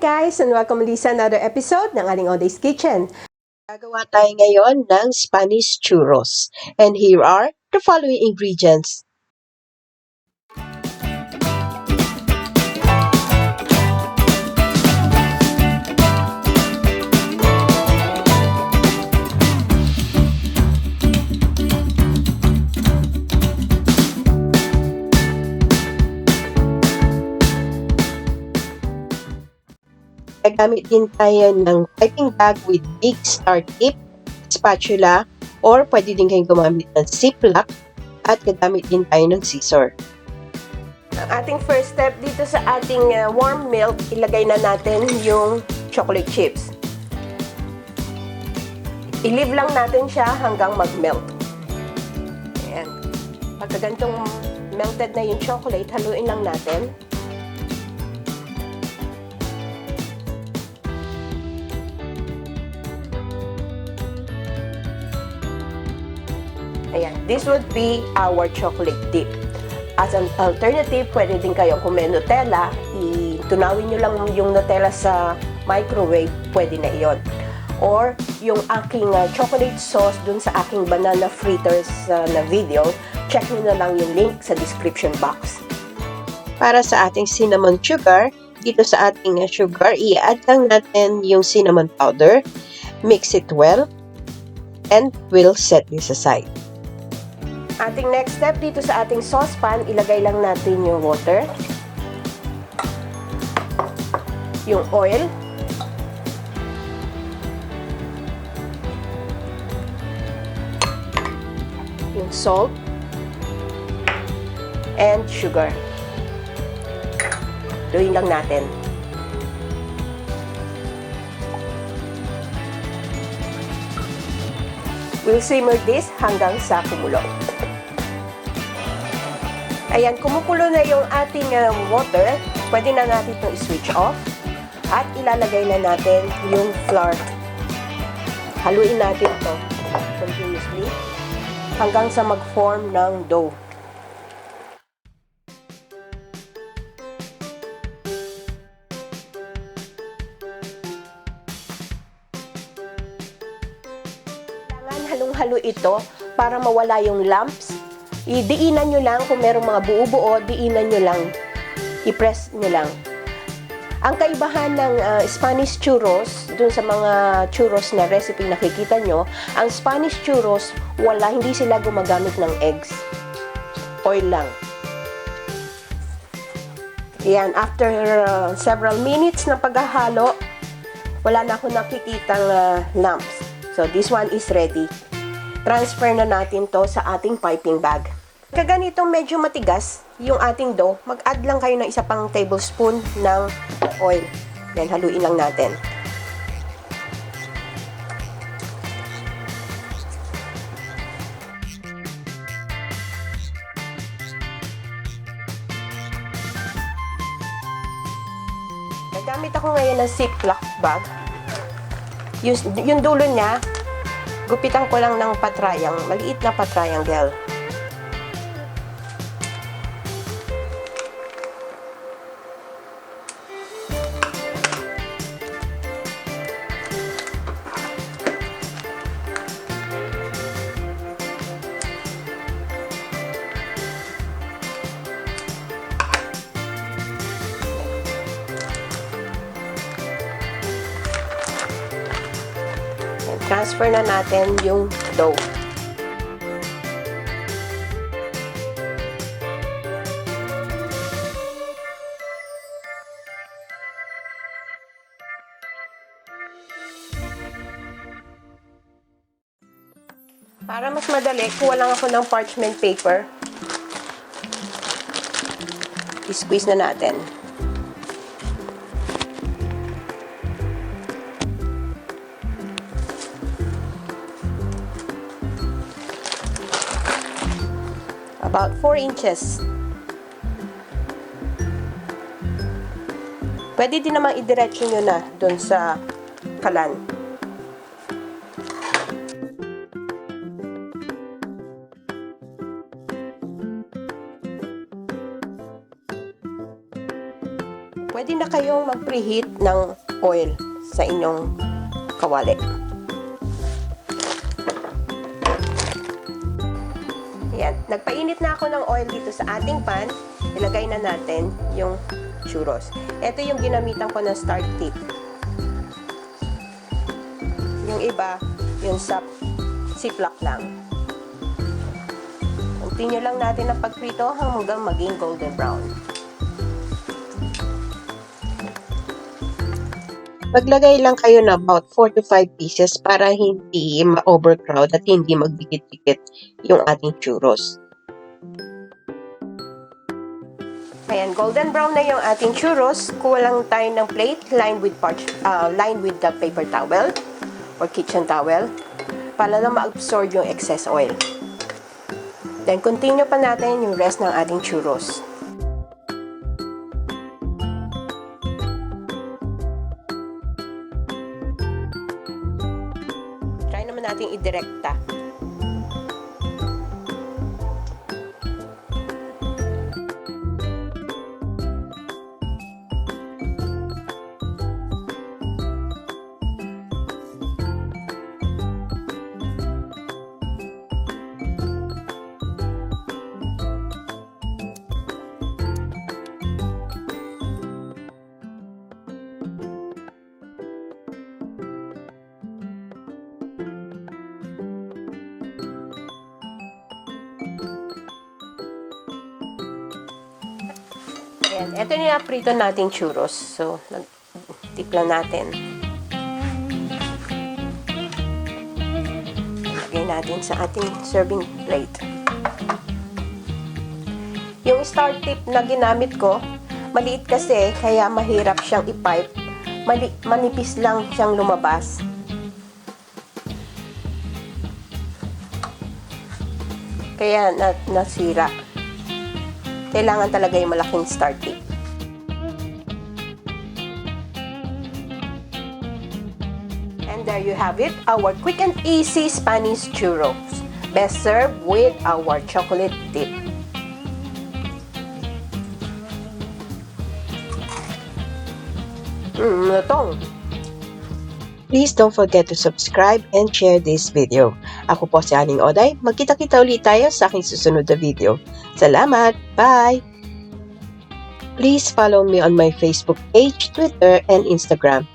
guys, and welcome ulit sa another episode ng Aling Oday's Kitchen. Gagawa tayo ngayon ng Spanish churros. And here are the following ingredients. Gagamit din tayo ng piping bag with big star tip, spatula, or pwede din kayong gumamit ng ziplock at gagamit din tayo ng scissor. Ang ating first step dito sa ating warm milk, ilagay na natin yung chocolate chips. I-leave lang natin siya hanggang mag-melt. Ayan. Pagka ganitong melted na yung chocolate, haluin lang natin. Ayan, this would be our chocolate dip. As an alternative, pwede din kayo kung may Nutella, itunawin nyo lang yung Nutella sa microwave, pwede na iyon. Or yung aking chocolate sauce dun sa aking banana fritters na video, check nyo na lang yung link sa description box. Para sa ating cinnamon sugar, dito sa ating sugar, i-add lang natin yung cinnamon powder, mix it well, and we'll set this aside. Ating next step dito sa ating saucepan, ilagay lang natin yung water, yung oil, yung salt, and sugar. Luin lang natin. We'll simmer this hanggang sa kumulo. Ayan, kumukulo na yung ating water. Pwede na natin itong i-switch off. At ilalagay na natin yung flour. Haluin natin ito continuously hanggang sa mag-form ng dough. Kailangan halong-halo ito para mawala yung lumps. Idiinan nyo lang, kung merong mga buo-buo, diinan nyo lang, i-press nyo lang. Ang kaibahan ng Spanish churros, dun sa mga churros na recipe nakikita nyo, ang Spanish churros, hindi sila gumagamit ng eggs. Oil lang. Yan, after several minutes na paghahalo, wala na ako nakikitang lumps. So, this one is ready. Transfer na natin to sa ating piping bag. Kaganitong medyo matigas yung ating dough, mag-add lang kayo ng isa pang tablespoon ng oil. Then, haluin lang natin. Nagamit ako ngayon ng ziplock bag. Yung dulo niya, gupitan ko lang ng maliit na pa-triangle. Transfer na natin yung dough. Para mas madali, kuha lang ako ng parchment paper. I-squeeze na natin. About 4 inches. Pwede din naman idiretso nyo na dun sa kalan. Pwede na kayong mag-preheat ng oil sa inyong kawali. Ayan, nagpainit na ako ng oil dito sa ating pan. Ilagay na natin yung churros. Ito yung ginamitan ko ng start tip. Yung iba, yung sa ziplock lang. Continue lang natin ang pagprito hanggang maging golden brown. Maglagay lang kayo na about 4 to 5 pieces para hindi ma-overcrowd at hindi magdikit-dikit yung ating churros. Ayan, golden brown na yung ating churros. Kuha lang tayo ng plate lined with the paper towel or kitchen towel para lang ma-absorb yung excess oil. Then, continue pa natin yung rest ng ating churros. Try naman natin idirekta. Ayan, ito na yung prito nating churros. So, tipla natin. Lagay natin sa ating serving plate. Yung star tip na ginamit ko, maliit kasi, kaya mahirap siyang i-pipe. Manipis lang siyang lumabas. Kaya nasira. Kailangan talaga yung malaking star tip. And there you have it, our quick and easy Spanish churros. Best served with our chocolate dip. Natong. Please don't forget to subscribe and share this video. Ako po si Aling Oday. Magkita-kita ulit tayo sa aking susunod na video. Salamat! Bye! Please follow me on my Facebook page, Twitter, and Instagram.